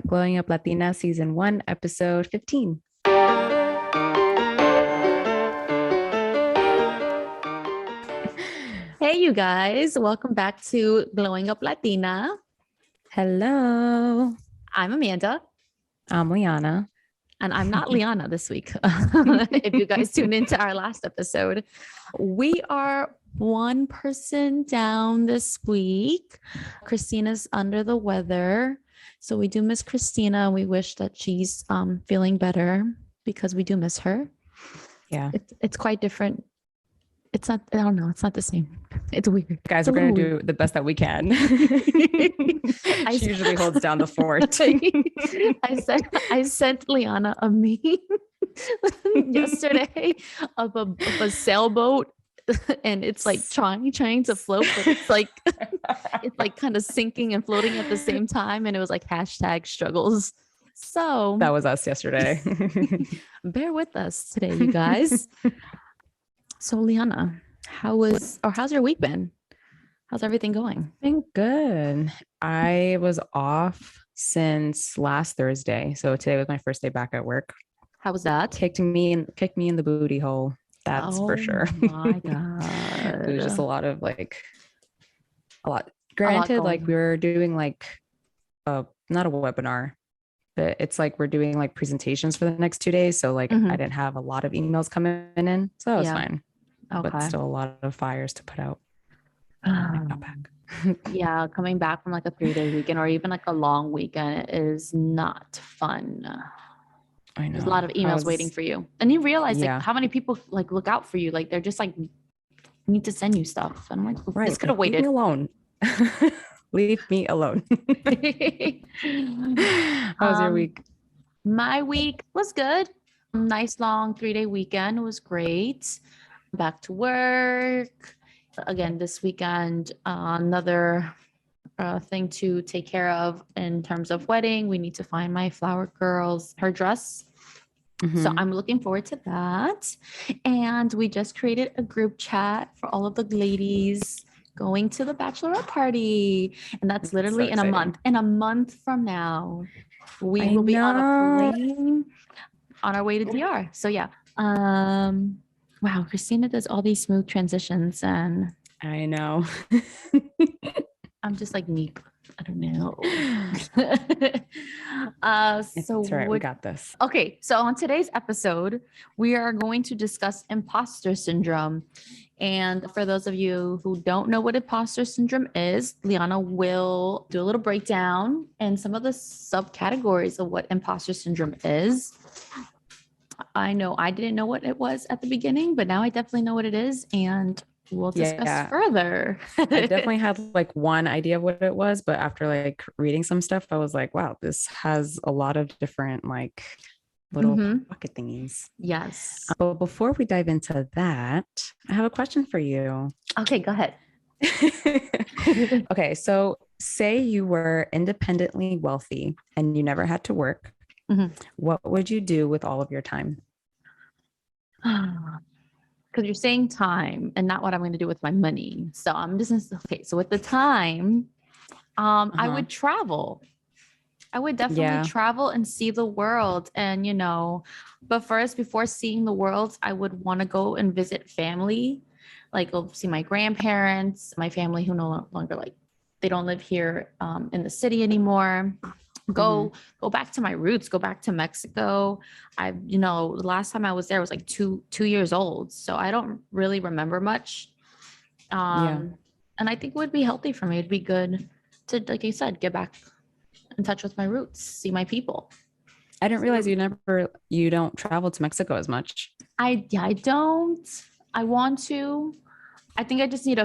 Glowing Up Latina Season 1, Episode 15. Hey, you guys, welcome back to Glowing Up Latina. Hello. I'm Amanda. I'm Lyana. And I'm not Lyana this week. If you guys tuned into our last episode, we are one person down this week. Christina's under the weather. So we do miss Christina. We wish that she's feeling better because we do miss her. Yeah. It's quite different. It's not, I don't know. It's not the same. It's weird. Guys, we're going to do the best that we can. She usually holds down the fort. I sent Lyana a meme yesterday of a sailboat, and it's like trying to float, but it's like kind of sinking and floating at the same time. And it was like hashtag struggles. So that was us yesterday. Bear with us today, you guys. So Lyana, how's your week been? How's everything going? Been good. I was off since last Thursday. So today was my first day back at work. How was that? Kicked me in the booty hole. That's for sure. Oh my God. It was just a lot. Granted, like we were doing like not a webinar, but it's like we're doing like presentations for the next 2 days. So like I didn't have a lot of emails coming in. So that was fine. Okay. But still a lot of fires to put out. Yeah, coming back from like a 3-day weekend or even like a long weekend is not fun. I know. There's a lot of emails waiting for you. And you realize like how many people like look out for you. Like they're just like need to send you stuff. And I'm like, well, this could have waited. Leave me alone. Leave me alone. How was your week? My week was good. Nice long 3-day weekend. It was great. Back to work. Again, this weekend, another thing to take care of in terms of wedding. We need to find my flower girl's her dress. So I'm looking forward to that. And we just created a group chat for all of the ladies going to the bachelorette party. And that's literally in a month. In a month from now, we will be on a plane on our way to DR. So yeah. Wow, Christina does all these smooth transitions and I know. I'm just like meep. I don't know. So that's right. We got this. Okay. So on today's episode, we are going to discuss imposter syndrome. And for those of you who don't know what imposter syndrome is, Lyana will do a little breakdown and some of the subcategories of what imposter syndrome is. I know I didn't know what it was at the beginning, but now I definitely know what it is, and we'll discuss further. I definitely had like one idea of what it was, but after like reading some stuff, I was like, wow, this has a lot of different like little pocket thingies. Yes. But before we dive into that, I have a question for you. Okay, go ahead. Okay, so say you were independently wealthy and you never had to work. What would you do with all of your time? Because you're saying time and not what I'm going to do with my money. So I'm just okay. So with the time, I would travel. I would definitely travel and see the world. And, but first, before seeing the world, I would want to go and visit family, like go see my grandparents, my family who no longer they don't live here in the city anymore. Go back to my roots, go back to Mexico. The last time I was there was like two years old. So I don't really remember much. And I think it would be healthy for me. It'd be good to, like you said, get back in touch with my roots, see my people. I didn't realize you don't travel to Mexico as much. I don't. I want to. I think I just need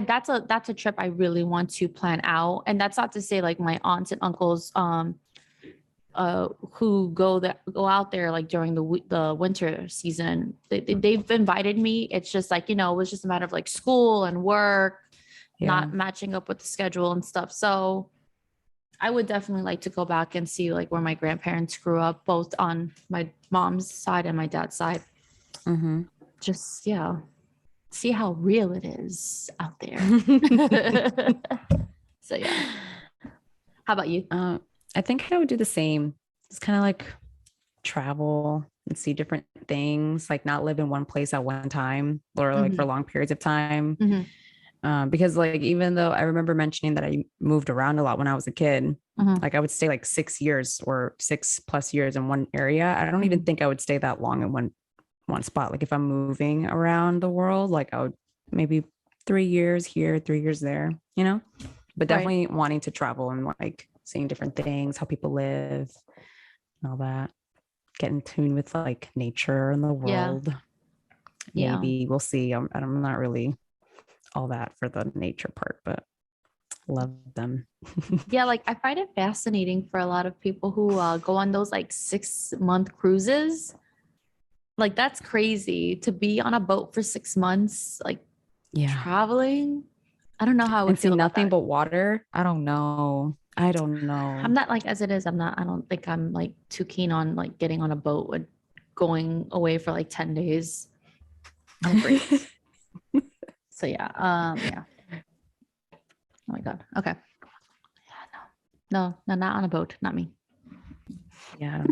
that's a trip I really want to plan out. And that's not to say like my aunts and uncles who go out there like during the winter season. They've invited me. It's just like, it was just a matter of like school and work not matching up with the schedule and stuff. So I would definitely like to go back and see like where my grandparents grew up, both on my mom's side and my dad's side. Just see how real it is out there. So yeah. How about you? I think I would do the same. It's kind of like travel and see different things, like not live in one place at one time or like for long periods of time. Because like, even though I remember mentioning that I moved around a lot when I was a kid, like I would stay like 6 years or 6+ years in one area. I don't even think I would stay that long in one spot. Like if I'm moving around the world, like I would maybe 3 years here, 3 years there, you know, but definitely wanting to travel and like seeing different things, how people live and all that. Get in tune with like nature and the world. Maybe we'll see. I'm not really all that for the nature part, but love them. Yeah, like I find it fascinating for a lot of people who go on those like 6-month cruises. Like that's crazy to be on a boat for 6 months, like traveling. I don't know how I would see feel nothing but water. I don't know. I'm not like, as it is, I don't think I'm like too keen on like getting on a boat with going away for like 10 days. Oh, great. So yeah. Oh my God. Okay. Yeah, no, not on a boat. Not me. Yeah,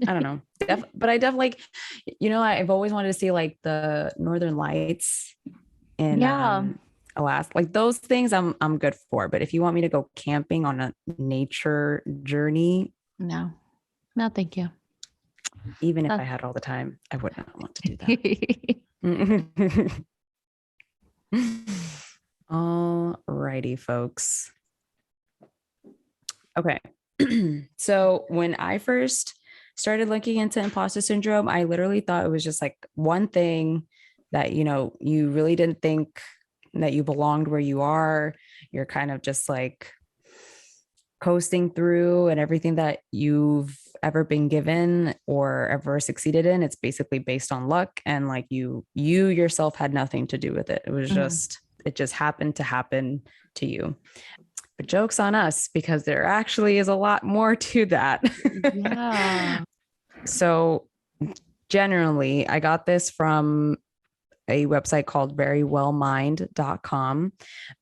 I don't know. But I definitely, like, you know, I've always wanted to see like the Northern Lights in Alaska. Like those things I'm good for. But if you want me to go camping on a nature journey, no, thank you. Even if I had all the time, I would not want to do that. All righty, folks. Okay. So when I first started looking into imposter syndrome, I literally thought it was just like one thing that, you know, you really didn't think that you belonged where you are. You're kind of just like coasting through, and everything that you've ever been given or ever succeeded in, it's basically based on luck, and like you yourself had nothing to do with it. It was just it just happened to happen to you. But joke's on us, because there actually is a lot more to that. Yeah. So generally, I got this from a website called verywellmind.com,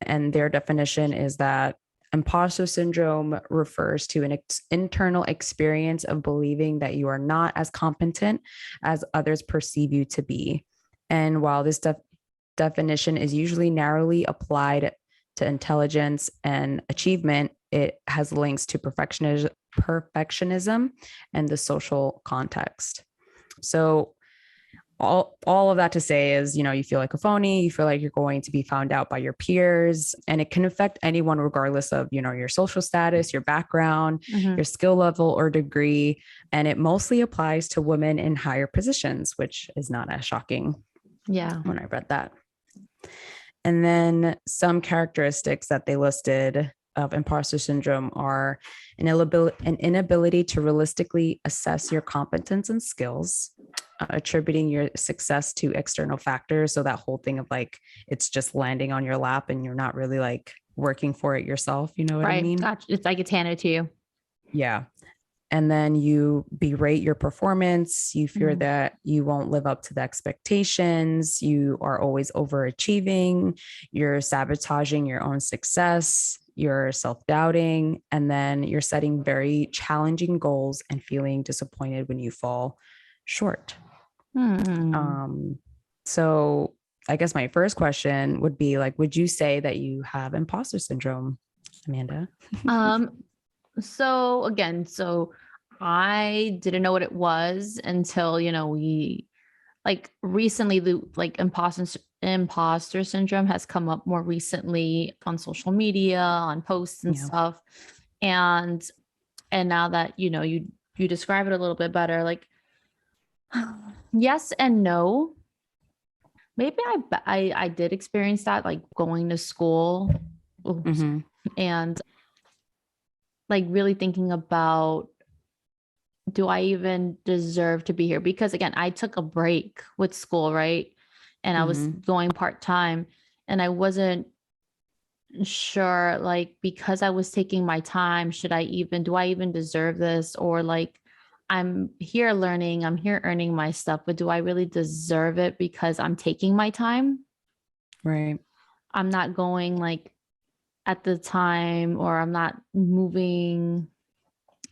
and their definition is that imposter syndrome refers to an internal experience of believing that you are not as competent as others perceive you to be. And while this definition is usually narrowly applied to intelligence and achievement, it has links to perfectionism and the social context. So all of that to say is, you know, you feel like a phony, you feel like you're going to be found out by your peers, and it can affect anyone regardless of, you know, your social status, your background, your skill level or degree. And it mostly applies to women in higher positions, which is not as shocking. Yeah. When I read that. And then some characteristics that they listed of imposter syndrome are an inability to realistically assess your competence and skills, attributing your success to external factors. So that whole thing of like, it's just landing on your lap and you're not really like working for it yourself. You know what I mean? Gotcha. It's like it's handed to you. Yeah. And then you berate your performance. You fear that you won't live up to the expectations. You are always overachieving. You're sabotaging your own success. You're self-doubting. And then you're setting very challenging goals and feeling disappointed when you fall short. So I guess my first question would be like, would you say that you have imposter syndrome, Amanda? So I didn't know what it was until, you know, we like recently the like imposter syndrome has come up more recently on social media, on posts and stuff. And now that, you know, you describe it a little bit better, like yes and no. Maybe I did experience that, like going to school and like really thinking about, do I even deserve to be here? Because again, I took a break with school, right? And I was going part-time, and I wasn't sure, like, because I was taking my time, do I even deserve this? Or like, I'm here learning, I'm here earning my stuff, but do I really deserve it because I'm taking my time? Right. I'm not going like at the time, or I'm not moving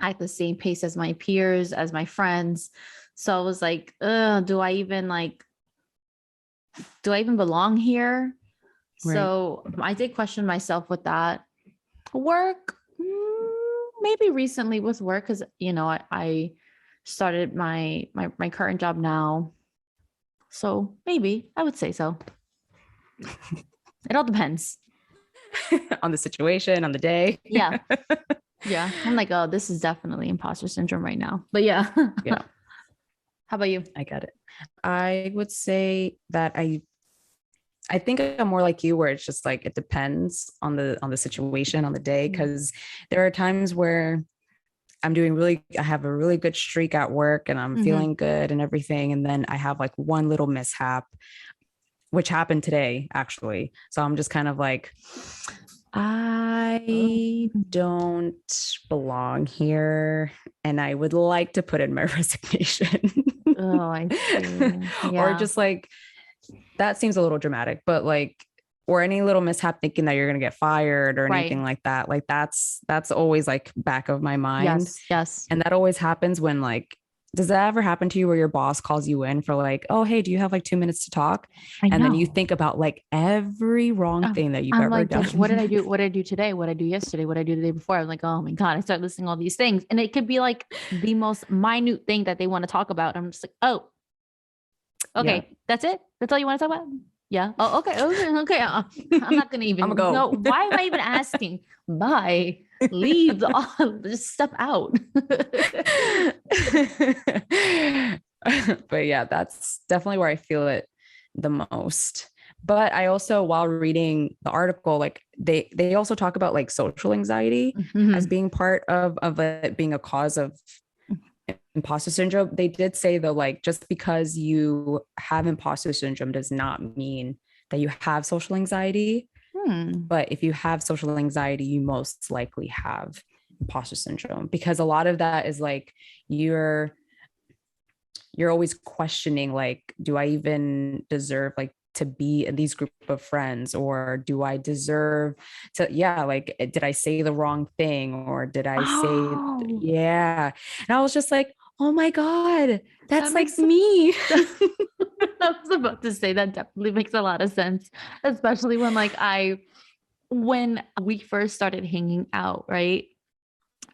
at the same pace as my peers, as my friends. So I was like, do I even belong here? Right. So I did question myself with that. Work, maybe recently with work, because I started my current job now. So maybe I would say so. It all depends. On the situation, on the day. Yeah. Yeah. I'm like, oh, this is definitely imposter syndrome right now. But yeah. Yeah. How about you? I get it. I would say that I think I'm more like you, where it's just like, it depends on the situation, on the day. Cause there are times where I have a really good streak at work and I'm feeling good and everything. And then I have like one little mishap, which happened today, actually. So I'm just kind of like, I don't belong here, and I would like to put in my resignation. Oh, I see. Yeah. Or just like, that seems a little dramatic, but like, or any little mishap thinking that you're going to get fired or anything like that. Like that's always like back of my mind. Yes. And that always happens when like, does that ever happen to you where your boss calls you in for like, oh, hey, do you have like 2 minutes to talk? And then you think about like every wrong thing that you've ever done. What did I do? What did I do today? What did I do yesterday? What did I do the day before? I'm like, oh my God, I start listing all these things. And it could be like the most minute thing that they want to talk about. I'm just like, oh, okay, that's it? That's all you want to talk about? Yeah. Oh, okay. Okay. I'm not going to even go. No, why am I even asking? Bye. Leave. Just step out. But yeah, that's definitely where I feel it the most. But I also, while reading the article, like they also talk about like social anxiety as being part of it being a cause of imposter syndrome. They did say though, like, just because you have imposter syndrome does not mean that you have social anxiety. But if you have social anxiety, you most likely have imposter syndrome, because a lot of that is like, you're always questioning, like, do I even deserve like to be in these group of friends, or do I deserve to, like, did I say the wrong thing, or did I say, and I was just like, oh my God, that's like me. I was about to say that definitely makes a lot of sense, especially when when we first started hanging out, right?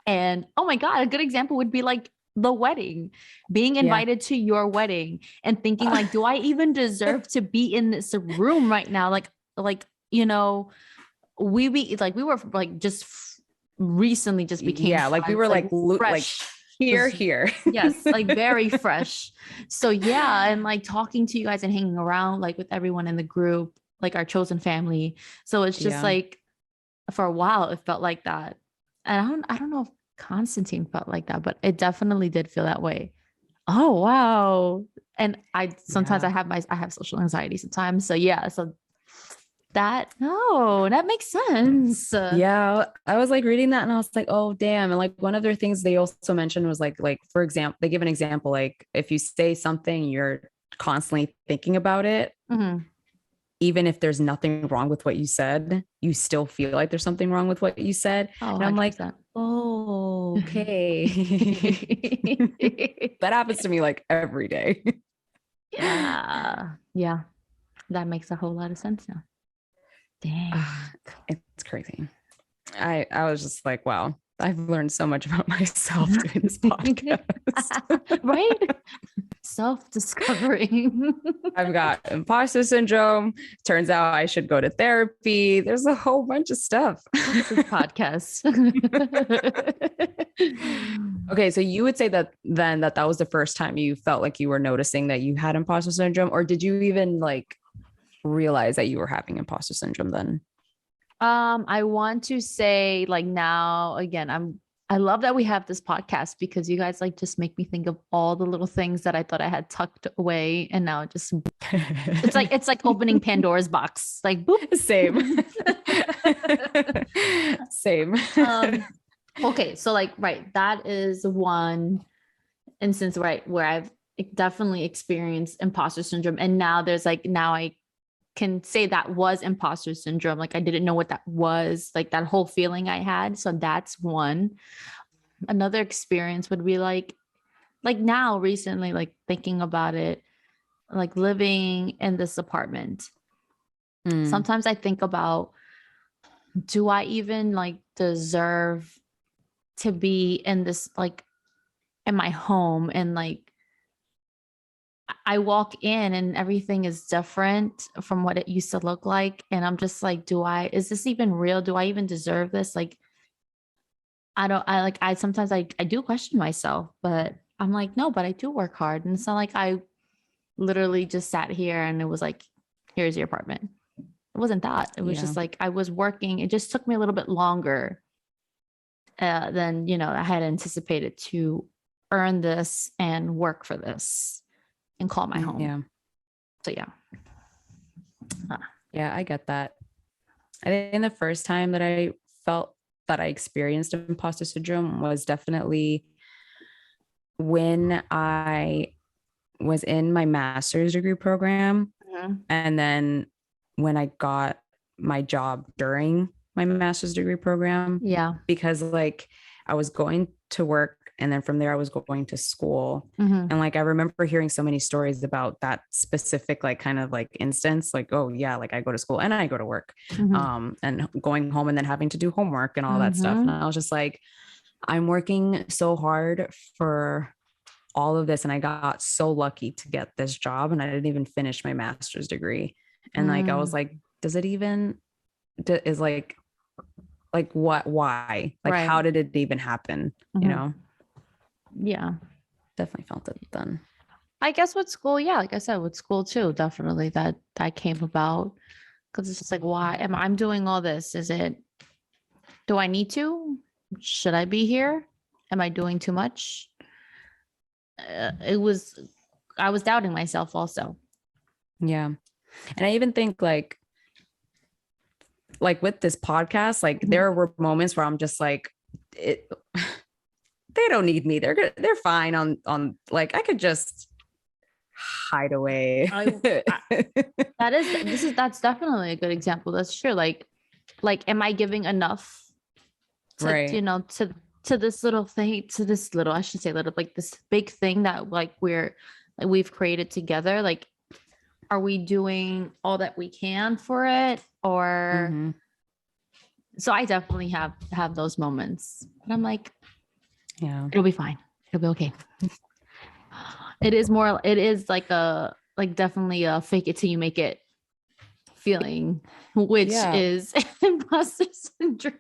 And oh my God, a good example would be like the wedding, being invited to your wedding and thinking like, do I even deserve to be in this room right now? We were like just recently just became friends, like we were like fresh. Here. Yes, like very fresh. So yeah, and like talking to you guys and hanging around like with everyone in the group, like our chosen family. So it's just like, for a while it felt like that. And I don't know if Constantine felt like that, but it definitely did feel that way. Oh wow. And I sometimes I have social anxiety sometimes. So yeah, so that makes sense. Yeah, I was like reading that and I was like, oh damn. And like one of their things they also mentioned was like for example, they give an example, like if you say something, you're constantly thinking about it, even if there's nothing wrong with what you said, you still feel like there's something wrong with what you said. And I'm 100%. Like, oh, okay. That happens to me like every day. Yeah. That makes a whole lot of sense now. Dang. It's crazy. I was just like, wow, I've learned so much about myself doing this podcast. Right? Self-discovering. I've got imposter syndrome. Turns out I should go to therapy. There's a whole bunch of stuff. This is podcast. Okay, so you would say that then that was the first time you felt like you were noticing that you had imposter syndrome, or did you even like realize that you were having imposter syndrome then? I want to say like now again, I love that we have this podcast because you guys like just make me think of all the little things that I thought I had tucked away, and now it just it's like opening Pandora's box. Like boop. Same. Same. Okay, so like right, that is one instance where I've definitely experienced imposter syndrome, and now I can say that was imposter syndrome. Like I didn't know what that was, like that whole feeling I had. So that's one. another experience would be like now recently, like thinking about it, like living in this apartment. Sometimes I think about, do I even like deserve to be in this, like in my home, and like I walk in and everything is different from what it used to look like, and I'm just like, is this even real? Do I even deserve this? Like I sometimes I do question myself, but I'm like, no, but I do work hard, and it's not like I literally just sat here and it was like, here's your apartment. It wasn't that. It was just like I was working. It just took me a little bit longer than, I had anticipated to earn this and work for this and call my home. Yeah. So yeah. Yeah, I get that. I think the first time that I felt that I experienced imposter syndrome was definitely when I was in my master's degree program. And then when I got my job during my master's degree program. Yeah. Because like I was going to work and then from there I was going to school. And like I remember hearing so many stories about that specific like kind of like instance, like, oh yeah, like I go to school and I go to work, and going home and then having to do homework and all that stuff. And I was just like, I'm working so hard for all of this and I got so lucky to get this job and I didn't even finish my master's degree. And like I was like, does it even is like what, why, like how did it even happen? Yeah, definitely felt it then. I guess with school, yeah, like I said, with school too, definitely that came about, because it's just like, why am I'm doing all this? Do I need to? Should I be here? Am I doing too much? I was doubting myself also. Yeah. And I even think like with this podcast, like there were moments where I'm just like, they don't need me. They're fine on like, I could just hide away. That's definitely a good example. That's true. Like, am I giving enough to, to this little thing, I should say little, like this big thing that like we've created together? Like, are we doing all that we can for it? Or so I definitely have those moments, but I'm like, yeah, it'll be fine. It'll be okay. It is definitely a fake it till you make it feeling, which is imposter syndrome.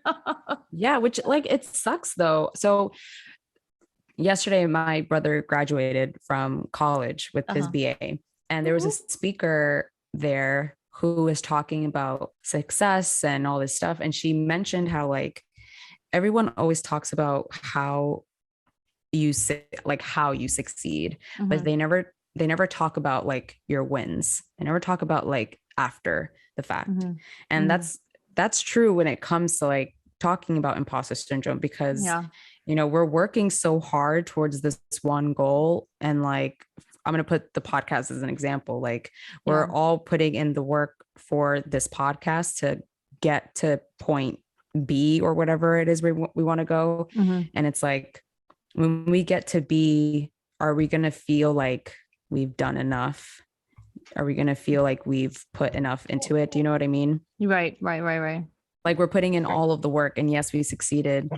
Yeah, which like it sucks though. So yesterday my brother graduated from college with his BA, and there was a speaker there who was talking about success and all this stuff, and she mentioned how like everyone always talks about how you succeed, but they never talk about like your wins. They never talk about like after the fact. And that's true when it comes to like talking about imposter syndrome, because we're working so hard towards this one goal. And like, I'm going to put the podcast as an example. Like we're all putting in the work for this podcast to get to point B or whatever it is we want to go. And it's like, when we get to B, are we going to feel like we've done enough? Are we going to feel like we've put enough into it? Do you know what I mean? Right. Like we're putting in all of the work and yes, we succeeded.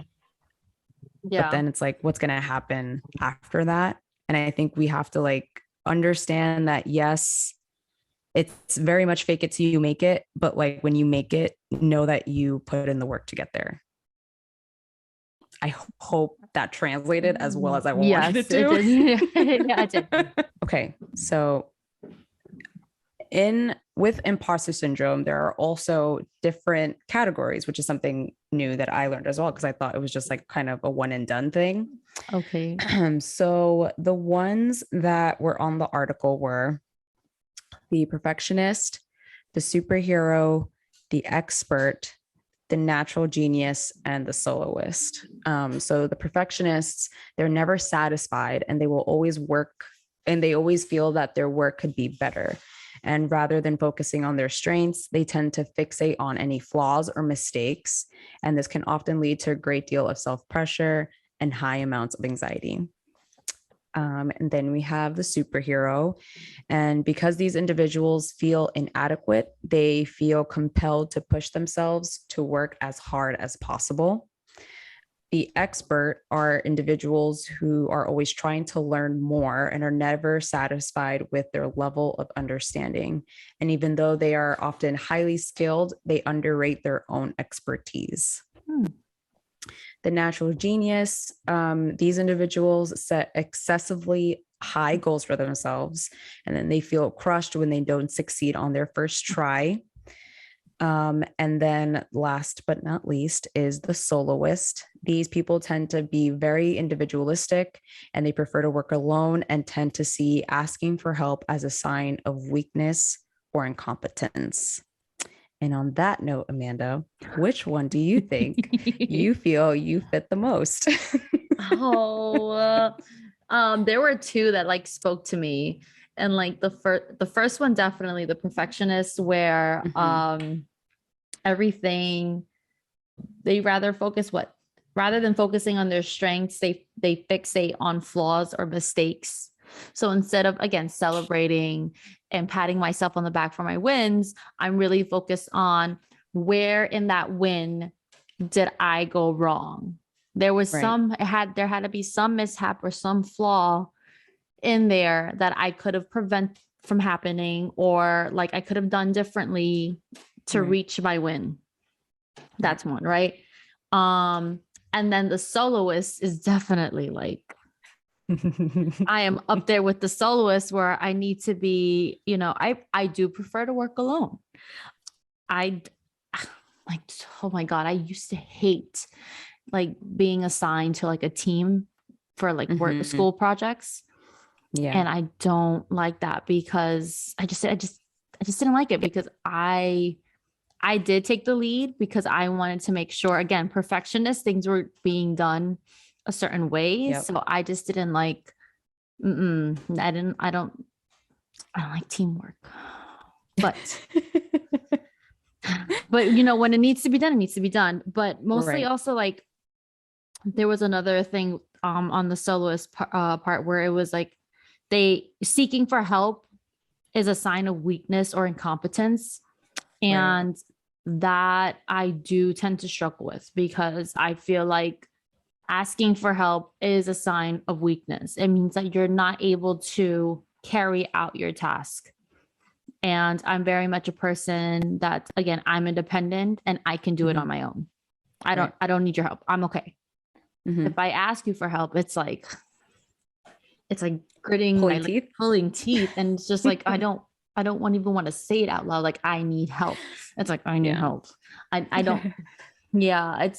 Yeah. But then it's like, what's going to happen after that? And I think we have to like understand that, yes, it's very much fake it till you make it. But like when you make it, know that you put in the work to get there. I hope that translated as well as I wanted it to. Yeah, I did. Okay. So with imposter syndrome, there are also different categories, which is something new that I learned as well, because I thought it was just like kind of a one and done thing. Okay. So the ones that were on the article were the perfectionist, the superhero, the expert, the natural genius, and the soloist. So the perfectionists, they're never satisfied and they will always work, and they always feel that their work could be better. And rather than focusing on their strengths, they tend to fixate on any flaws or mistakes. And this can often lead to a great deal of self-pressure and high amounts of anxiety. And then we have the superhero. And because these individuals feel inadequate, they feel compelled to push themselves to work as hard as possible. The expert are individuals who are always trying to learn more and are never satisfied with their level of understanding. And even though they are often highly skilled, they underrate their own expertise. The natural genius, these individuals set excessively high goals for themselves, and then they feel crushed when they don't succeed on their first try. And then last but not least is the soloist. These people tend to be very individualistic, and they prefer to work alone and tend to see asking for help as a sign of weakness or incompetence. And on that note, Amanda, which one do you think you feel you fit the most? There were two that like spoke to me, and like the first one, definitely the perfectionist, where everything they rather than focusing on their strengths, they fixate on flaws or mistakes. So instead of, again, celebrating and patting myself on the back for my wins, I'm really focused on where in that win did I go wrong. There was there had to be some mishap or some flaw in there that I could have prevented from happening, or like I could have done differently to reach my win. That's one, right? And then the soloist is definitely like, I am up there with the soloist, where I need to be, I do prefer to work alone. I like, oh my God, I used to hate like being assigned to like a team for like work school projects. Yeah. And I don't like that, because I just didn't like it, because I did take the lead because I wanted to make sure, again, perfectionist, things were being done a certain way. Yep. So I just didn't like, I don't like teamwork, but, when it needs to be done, it needs to be done. But mostly also like, there was another thing, on the soloist part, where it was like, they seeking for help is a sign of weakness or incompetence. And that I do tend to struggle with, because I feel like asking for help is a sign of weakness. It means that you're not able to carry out your task. And I'm very much a person that, again, I'm independent and I can do it on my own. I don't need your help. I'm okay. If I ask you for help, it's like pulling teeth. And it's just like, I don't even want to say it out loud. Like, I need help. It's like, I need help. I don't. Yeah,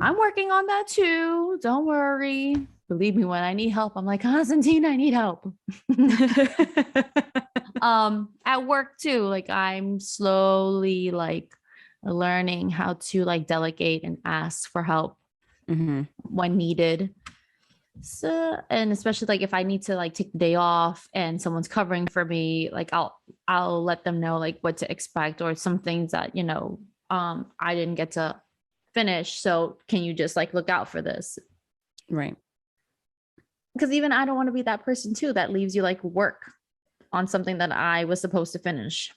I'm working on that too. Don't worry. Believe me, when I need help, I'm like, Constantine, I need help. At work too, like I'm slowly like learning how to like delegate and ask for help when needed. So, and especially like if I need to like take the day off and someone's covering for me, like I'll let them know like what to expect, or some things that, I didn't get to finish. So can you just like look out for this? Right. Because even I don't want to be that person too, that leaves you like work on something that I was supposed to finish.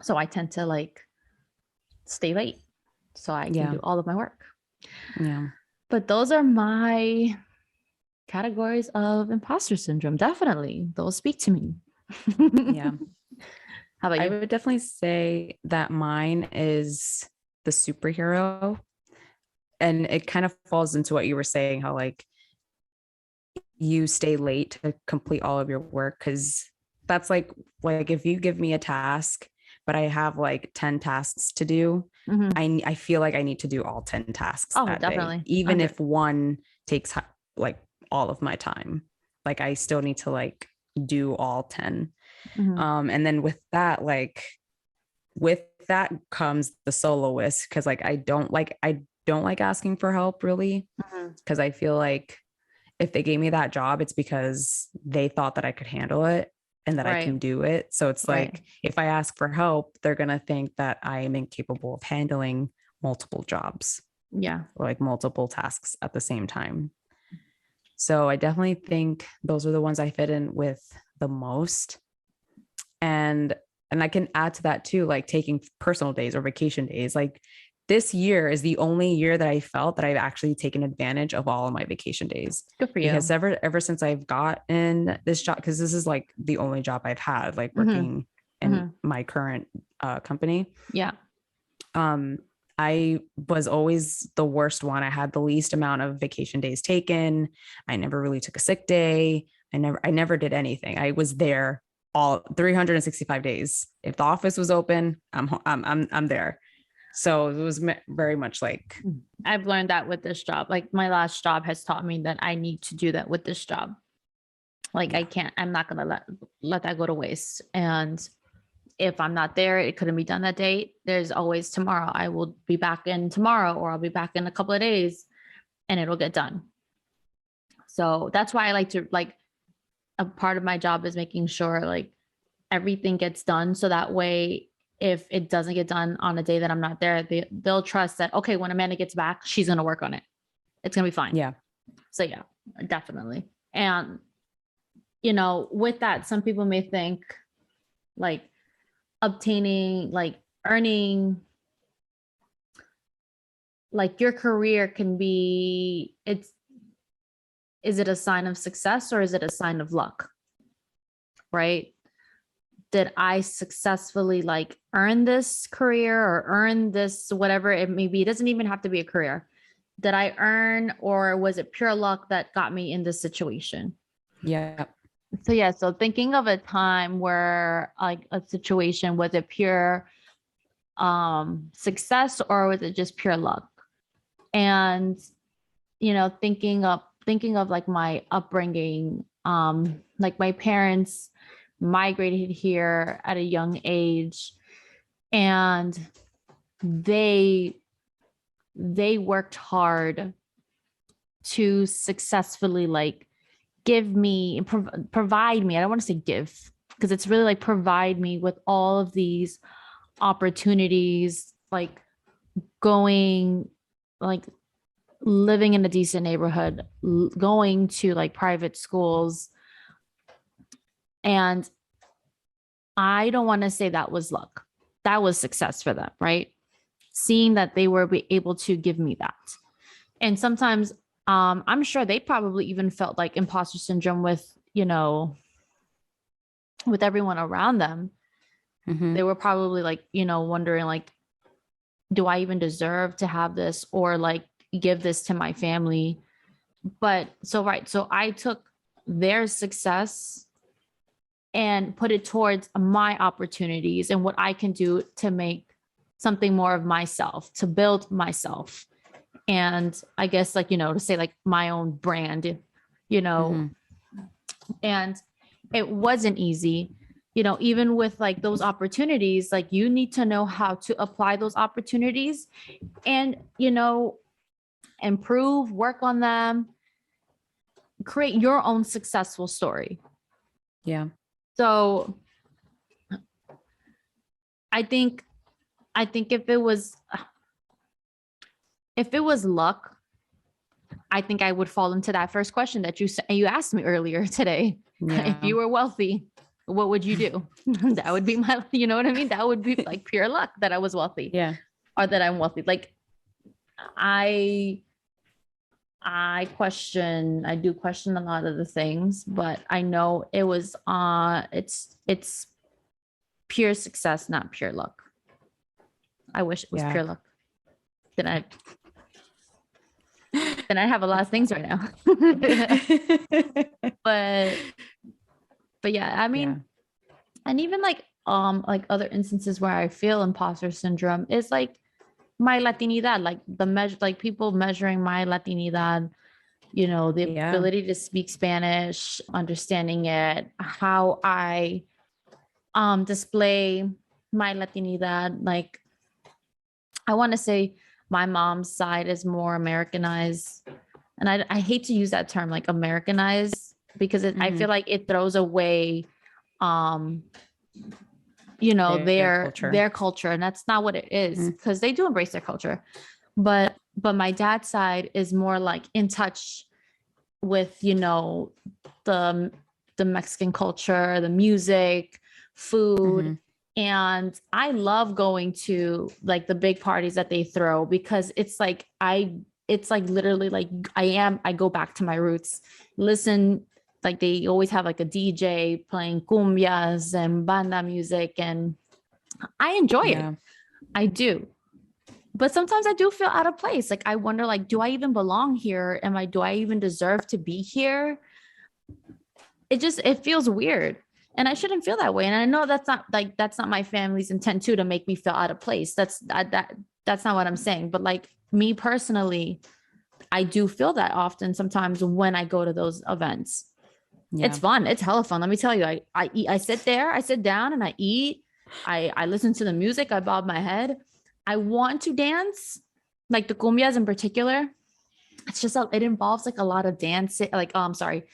So I tend to like stay late so I can do all of my work. Yeah. But those are my categories of imposter syndrome. Definitely. Those speak to me. Yeah. How about you? I would definitely say that mine is the superhero. And it kind of falls into what you were saying, how like you stay late to complete all of your work. Cause that's like if you give me a task, but I have like 10 tasks to do, I feel like I need to do all 10 tasks that day. Even if one takes like all of my time, like I still need to like do all 10. And then with that comes the soloist. Cause like I don't like asking for help really. Cause I feel like if they gave me that job, it's because they thought that I could handle it and that I can do it. So it's like, if I ask for help, they're going to think that I am incapable of handling multiple jobs. Yeah. Or like multiple tasks at the same time. So I definitely think those are the ones I fit in with the most. And I can add to that too, like taking personal days or vacation days. Like this year is the only year that I felt that I've actually taken advantage of all of my vacation days. Good for you. Because ever since I've gotten this job, because this is like the only job I've had, like working in my current company. Yeah. I was always the worst one. I had the least amount of vacation days taken. I never really took a sick day. I never did anything. I was there all 365 days. If the office was open, I'm there. So it was very much like, I've learned that with this job. Like my last job has taught me that I need to do that with this job. Like I'm not going to let that go to waste. And if I'm not there, it couldn't be done that day. There's always tomorrow. I will be back in tomorrow, or I'll be back in a couple of days, and it'll get done. So that's why I like to, like, a part of my job is making sure like everything gets done. So that way, if it doesn't get done on a day that I'm not there, they'll trust that, okay, when Amanda gets back, she's going to work on it. It's going to be fine. Yeah. So yeah, definitely. And, you know, with that, some people may think like obtaining, like earning, like your career can be, is it a sign of success or is it a sign of luck? Right? Did I successfully like earn this career or earn this, whatever it may be? It doesn't even have to be a career. Did I earn, or was it pure luck that got me in this situation? Yeah. So yeah, so thinking of a time where like a situation, was it pure success or was it just pure luck? And, you know, thinking of like my upbringing, like my parents migrated here at a young age, and they worked hard to successfully like give me, provide me. I don't want to say give, because it's really like provide me with all of these opportunities, like going, like living in a decent neighborhood, going to like private schools. And I don't want to say that was luck. That was success for them, right? Seeing that they were able to give me that. And sometimes I'm sure they probably even felt like imposter syndrome with, you know, with everyone around them. They were probably like, you know, wondering like, do I even deserve to have this or like give this to my family? But so I took their success and put it towards my opportunities and what I can do to make something more of myself, to build myself. And I guess like, you know, to say like my own brand, you know, and it wasn't easy, you know, even with like those opportunities, like you need to know how to apply those opportunities and, you know, improve, work on them, create your own successful story. Yeah. So I think if it was luck, I think I would fall into that first question that you asked me earlier today. Yeah. If you were wealthy, what would you do? That would be my, you know what I mean? That would be like pure luck that I was wealthy. Yeah. Or that I'm wealthy. Like I do question a lot of the things, but I know it was it's pure success, not pure luck. I wish it was pure luck. Then I have a lot of things right now. but yeah, I mean, and even like other instances where I feel imposter syndrome is like my Latinidad, like like people measuring my Latinidad, you know, the ability to speak Spanish, understanding it, how I display my Latinidad. Like I want to say my mom's side is more Americanized. And I hate to use that term, like Americanized, because I feel like it throws away, you know, their culture. And that's not what it is, because they do embrace their culture. But but my dad's side is more like in touch with, you know, the Mexican culture, the music, food. And I love going to like the big parties that they throw, because it's like it's like literally like I go back to my roots. Listen, like they always have like a DJ playing cumbias and banda music, and I enjoy it. I do. But sometimes I do feel out of place. Like I wonder, like, do I even belong here? Do I even deserve to be here? It feels weird. And I shouldn't feel that way. And I know that's not my family's intent too, to make me feel out of place. That's not what I'm saying. But like me personally, I do feel that often sometimes when I go to those events. Yeah. It's fun. It's hella fun. Let me tell you, I eat, I sit down and I eat. I listen to the music. I bob my head. I want to dance, like the cumbias in particular. It's just, it involves like a lot of dancing, like, oh, I'm sorry,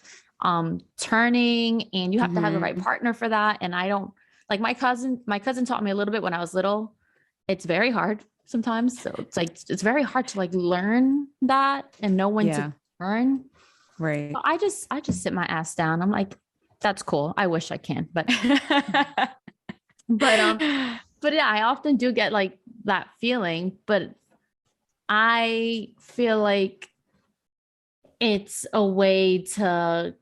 turning, and you have to have the right partner for that. And I don't like my cousin taught me a little bit when I was little. It's very hard sometimes. So it's like, it's very hard to like learn that and know when to turn. Right. So I just sit my ass down. I'm like, that's cool. I wish I can, but, but yeah, I often do get like that feeling, but I feel like it's a way to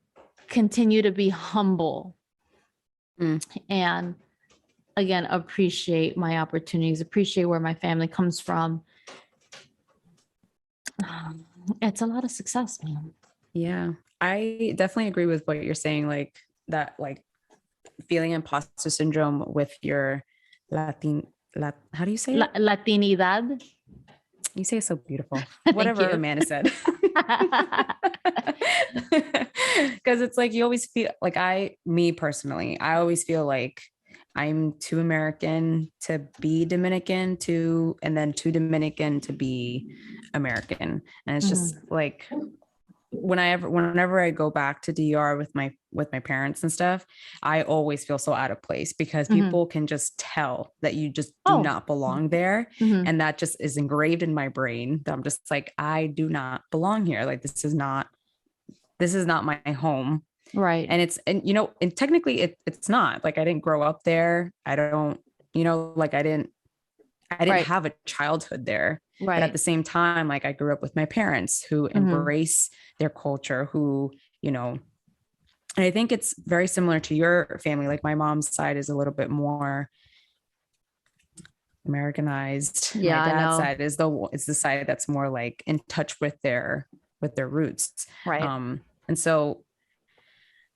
continue to be humble and again, appreciate my opportunities, appreciate where my family comes from. It's a lot of success, man. Yeah, I definitely agree with what you're saying. Like that, like feeling imposter syndrome with your how do you say it? Latinidad. You say it so beautiful. Whatever Amanda said. Because it's like you always feel like me personally, I always feel like I'm too American to be Dominican, and then too Dominican to be American. And it's just like whenever I go back to DR with my parents and stuff, I always feel so out of place, because people can just tell that you just do not belong there. And that just is engraved in my brain, that I'm just like, I do not belong here. Like, this is not my home. Right. And you know, and technically it's not, like, I didn't grow up there. I don't, you know, like I didn't have a childhood there. Right. But at the same time, like, I grew up with my parents who embrace their culture, who, you know, and I think it's very similar to your family. Like my mom's side is a little bit more Americanized. Yeah, my dad's side is the side that's more like in touch with their roots. Right. And so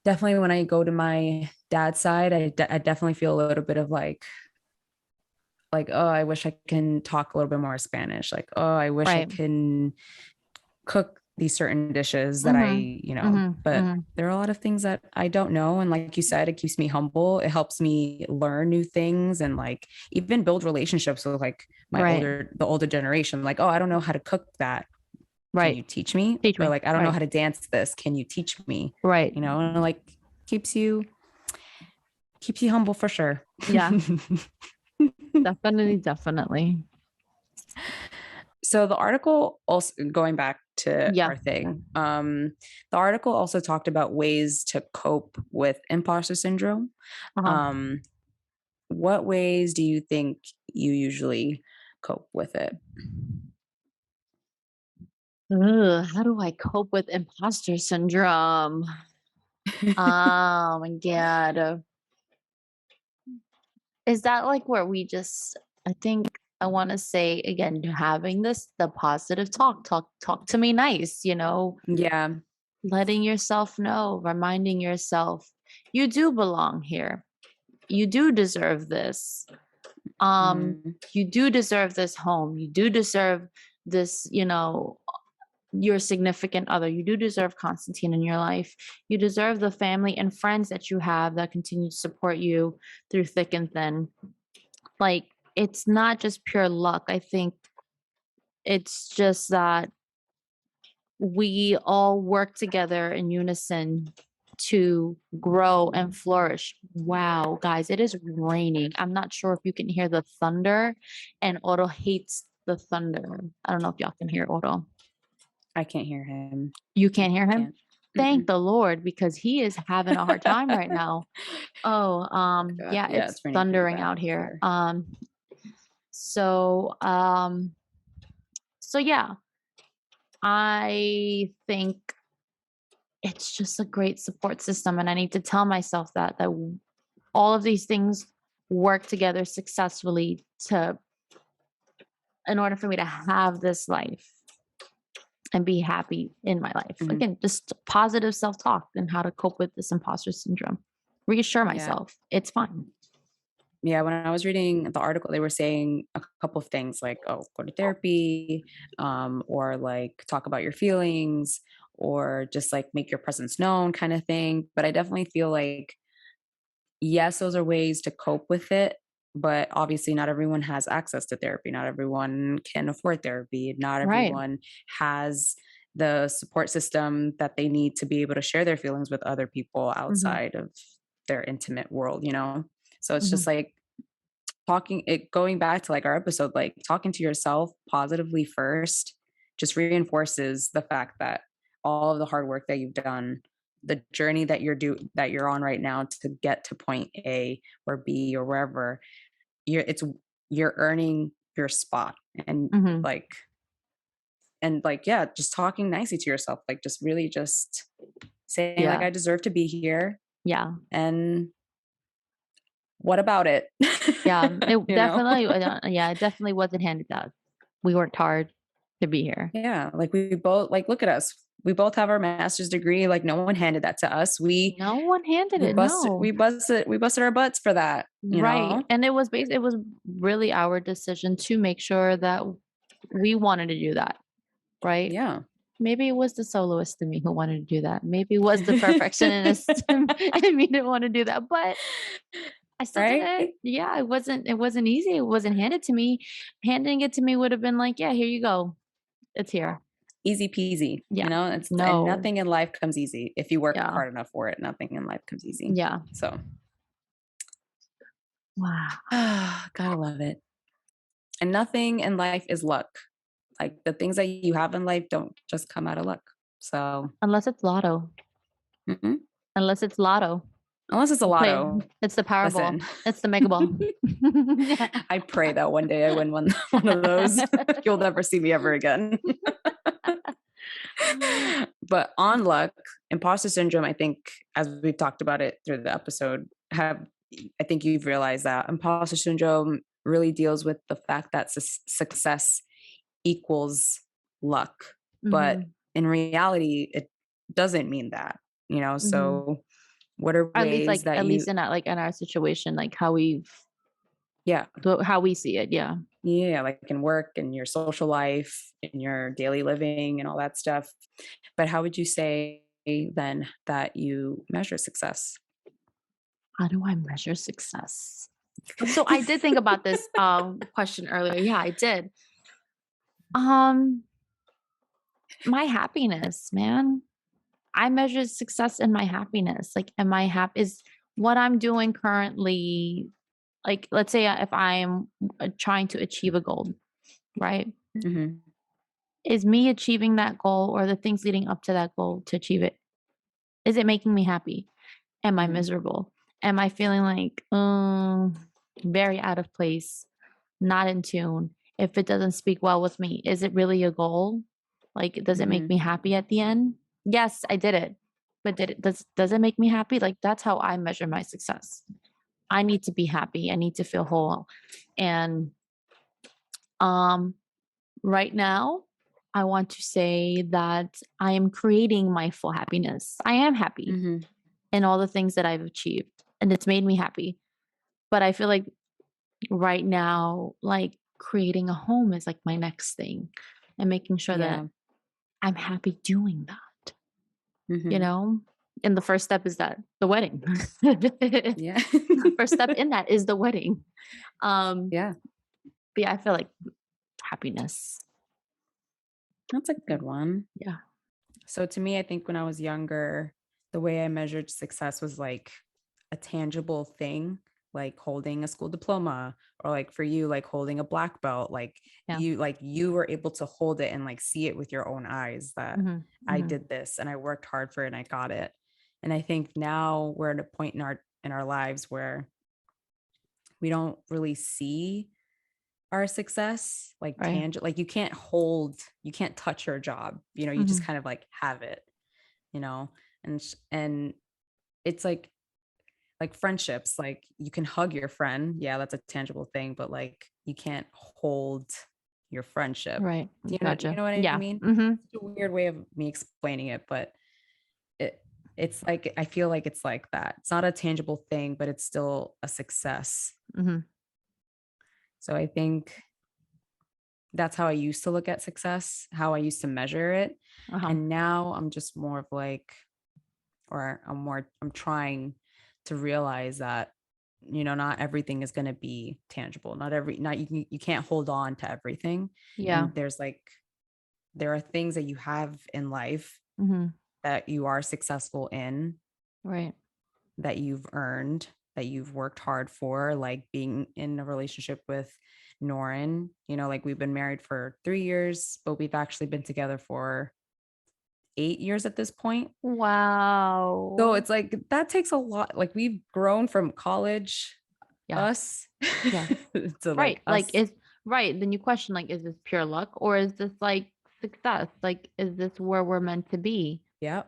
definitely when I go to my dad's side, I definitely feel a little bit of like, oh, I wish I can talk a little bit more Spanish. Like, oh, I wish I can cook these certain dishes that I, you know, but there are a lot of things that I don't know. And like you said, it keeps me humble. It helps me learn new things and like even build relationships with like the older generation. Like, oh, I don't know how to cook that. Right. Can you teach me? Or like, I don't know how to dance this. Can you teach me? Right. You know, and like keeps you humble for sure. Yeah. Definitely. So the article, also going back to our thing, the article also talked about ways to cope with imposter syndrome. What ways do you think you usually cope with it? How do I cope with imposter syndrome? Oh my God. Is that like where we just, I think I want to say again, having the positive talk to me nice, you know? Yeah. Letting yourself know, reminding yourself, you do belong here. You do deserve this. You do deserve this home. You do deserve this, you know, your significant other. You do deserve Constantine in your life. You deserve the family and friends that you have that continue to support you through thick and thin. Like, it's not just pure luck. I think it's just that we all work together in unison to grow and flourish. Wow, guys, it is raining. I'm not sure if you can hear the thunder, and Otto hates the thunder. I don't know if y'all can hear Oro. I can't hear him. You can't hear him? Thank the Lord, because he is having a hard time right now. Oh, yeah, it's thundering out here. So yeah, I think it's just a great support system, and I need to tell myself that all of these things work together successfully in order for me to have this life and be happy in my life. Mm-hmm. Again, just positive self-talk and how to cope with this imposter syndrome. Reassure myself it's fine. Yeah, when I was reading the article, they were saying a couple of things like, oh, go to therapy, or like talk about your feelings, or just like make your presence known kind of thing. But I definitely feel like, yes, those are ways to cope with it. But obviously not everyone has access to therapy. Not everyone can afford therapy. Not everyone has the support system that they need to be able to share their feelings with other people outside of their intimate world, you know? So it's just like going back to like our episode, like talking to yourself positively first just reinforces the fact that all of the hard work that you've done, the journey that you're on right now to get to point A or B or wherever, you're earning your spot. And yeah, just talking nicely to yourself, like just really just saying like, I deserve to be here. Yeah. And what about it? Yeah, it definitely, it definitely wasn't handed out. We worked hard to be here. Yeah, like we both, like, look at us. We both have our master's degree. Like no one handed that to us. No one handed it. We busted our butts for that. You know? And it was really our decision to make sure that we wanted to do that. Right. Yeah. Maybe it was the soloist in me who wanted to do that. Maybe it was the perfectionist in me didn't want to do that, but I still did it. Yeah, it wasn't easy. It wasn't handed to me. Handing it to me would have been like, yeah, here you go. It's here. Easy peasy. Yeah. You know, and nothing in life comes easy. If you work hard enough for it, nothing in life comes easy. Yeah. So wow. Gotta love it. And nothing in life is luck. Like the things that you have in life don't just come out of luck. So unless it's lotto. Unless it's lotto. Unless it's a lotto. It's the Powerball. It's the Mega Ball. I pray that one day I win one of those. You'll never see me ever again. But on luck, imposter syndrome, I think, as we've talked about it through the episode, I think you've realized that imposter syndrome really deals with the fact that success equals luck. But in reality, it doesn't mean that, you know? So what are ways that at least in our situation, like how we see it. Yeah, like in work and your social life, in your daily living and all that stuff. But how would you say then that you measure success? How do I measure success? So I did think about this question earlier. Yeah, I did. My happiness, man. I measure success in my happiness. Like, am I happy? Is what I'm doing currently, like, let's say if I'm trying to achieve a goal, right? Is me achieving that goal or the things leading up to that goal to achieve it, is it making me happy? Am I miserable? Am I feeling like, very out of place, not in tune? If it doesn't speak well with me, is it really a goal? Like, does it make me happy at the end? Yes, I did it. But does it make me happy? Like, that's how I measure my success. I need to be happy. I need to feel whole. And right now, I want to say that I am creating my full happiness. I am happy in all the things that I've achieved, and it's made me happy. But I feel like right now, like creating a home is like my next thing, and making sure that I'm happy doing that. You know? And the first step is the wedding. The first step in that is the wedding. But yeah, I feel like happiness. That's a good one. Yeah. So to me, I think when I was younger, the way I measured success was like a tangible thing. like holding a school diploma, or like for you, like holding a black belt, like you were able to hold it and like see it with your own eyes that I did this and I worked hard for it and I got it. And I think now we're at a point in our lives where we don't really see our success like tangible. Like you can't touch your job, you just kind of like have it, and it's like friendships, like you can hug your friend, yeah, that's a tangible thing, but like you can't hold your friendship, right? You know what I mean? It's a weird way of me explaining it, but it's like I feel like it's like that. It's not a tangible thing, but it's still a success. So I think that's how I used to look at success, how I used to measure it. And now I'm just more of like, I'm trying to realize that, not everything is going to be tangible. You can't hold on to everything. Yeah. And there are things that you have in life that you are successful in, right? That you've earned, that you've worked hard for, like being in a relationship with Norin, like we've been married for 3 years, but we've actually been together for 8 years at this point. Wow. So it's like, that takes a lot. Like we've grown from college, us. Yeah. to right. Like is right. Then you question, like, is this pure luck or is this like success? Like, is this where we're meant to be? Yeah.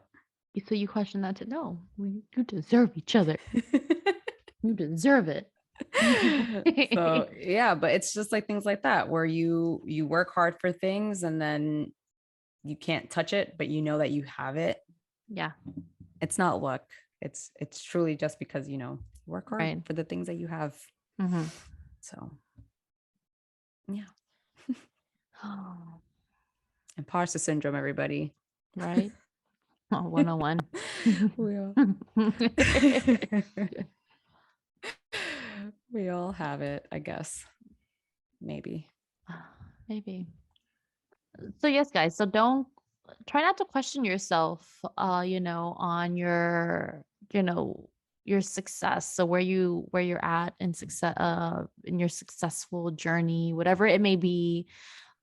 So you question that no, you deserve each other. You deserve it. So yeah, but it's just like things like that where you work hard for things and then you can't touch it, but you know that you have it. Yeah. It's not luck. It's truly just because, you work hard for the things that you have. So yeah. Imposter syndrome, everybody. Right. 101. We all have it, I guess. Maybe. So yes, guys. So try not to question yourself, on your, your success. So where you're at in success, in your successful journey, whatever it may be,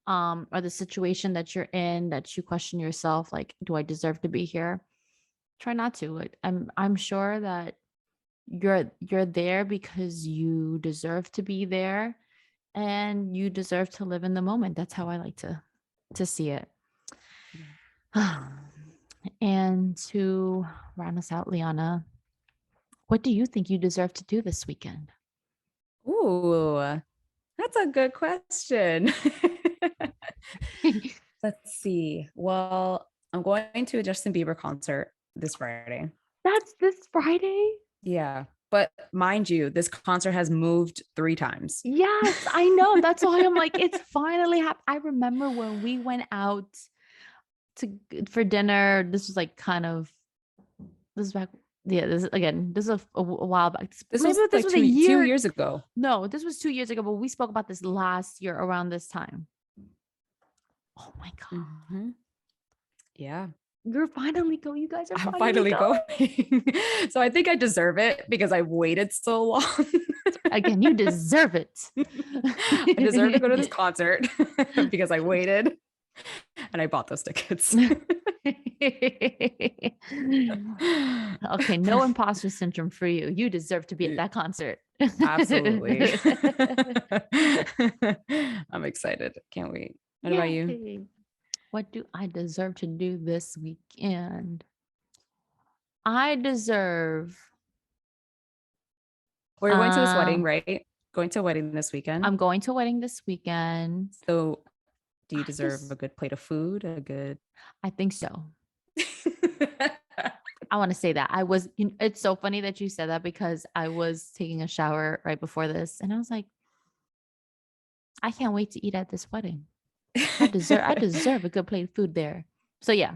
or the situation that you're in, that you question yourself, like, do I deserve to be here? Try not to. Like, I'm sure that you're there because you deserve to be there and you deserve to live in the moment. That's how I like to see it. And to round us out, Lyana, what do you think you deserve to do this weekend? Ooh, that's a good question. Let's see. Well, I'm going to a Justin Bieber concert this Friday. That's this Friday? Yeah. But mind you, this concert has moved 3 times. Yes, I know. That's why I'm like, it's finally happened. I remember when we went out for dinner. This was like this is back. Yeah, this is a while back. This was like 2 years ago. No, this was 2 years ago, but we spoke about this last year around this time. Oh my God. Yeah. You're finally going. You guys are finally going. So I think I deserve it because I waited so long. Again, you deserve it. I deserve to go to this concert because I waited and I bought those tickets. Okay, no imposter syndrome for you. You deserve to be at that concert. Absolutely. I'm excited. Can't wait. What about you? What do I deserve to do this weekend? I deserve. We're going to this wedding, right? Going to a wedding this weekend. I'm going to a wedding this weekend. So do you deserve a good plate of food? I think so. I want to say that it's so funny that you said that because I was taking a shower right before this and I was like, I can't wait to eat at this wedding. I deserve a good plate of food there. So yeah,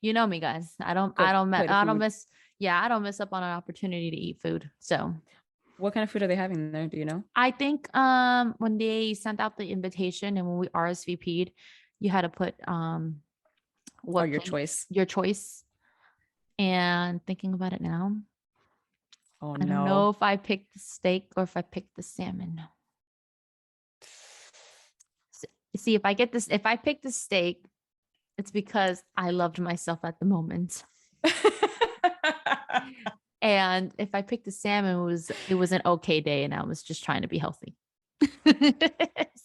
you know me, guys. I don't miss up on an opportunity to eat food. So what kind of food are they having there? Do you know? I think when they sent out the invitation and when we RSVP'd, you had to put your choice. And thinking about it now, Oh, I don't know if I picked the steak or if I picked the salmon. See, if I pick the steak, it's because I loved myself at the moment. And if I picked the salmon, it was an okay day and I was just trying to be healthy.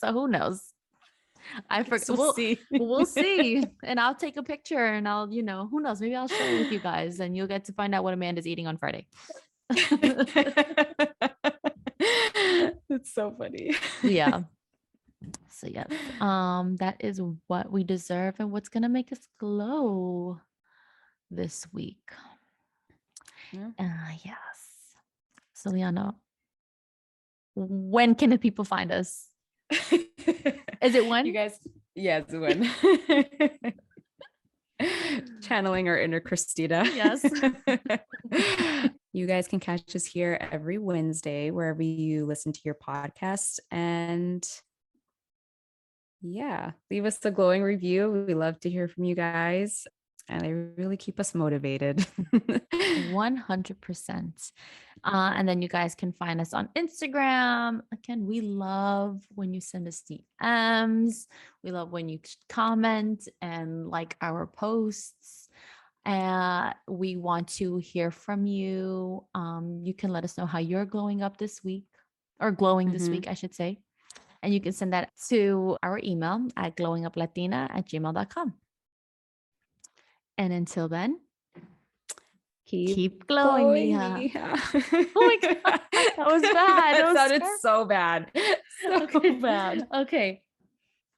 So who knows? I forget. We'll see. And I'll take a picture and I'll, who knows? Maybe I'll share it with you guys and you'll get to find out what Amanda's eating on Friday. That's so funny. Yeah. So yes, that is what we deserve and what's gonna make us glow this week. Yeah. Yes. So Lyana, when can the people find us? Is it when? You guys, yeah, it's when. Channeling our inner Christina. Yes. You guys can catch us here every Wednesday, wherever you listen to your podcast. And yeah, leave us a glowing review. We love to hear from you guys. And they really keep us motivated. 100%. And then you guys can find us on Instagram. Again, we love when you send us DMs. We love when you comment and like our posts. We want to hear from you. You can let us know how you're glowing up this week, or glowing this week, I should say. And you can send that to our email at glowinguplatina@gmail.com. And until then, keep glowing, Mija. Oh my God, that was bad. That sounded so bad. So bad. Okay.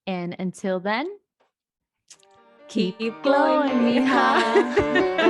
And until then, keep glowing, Mija.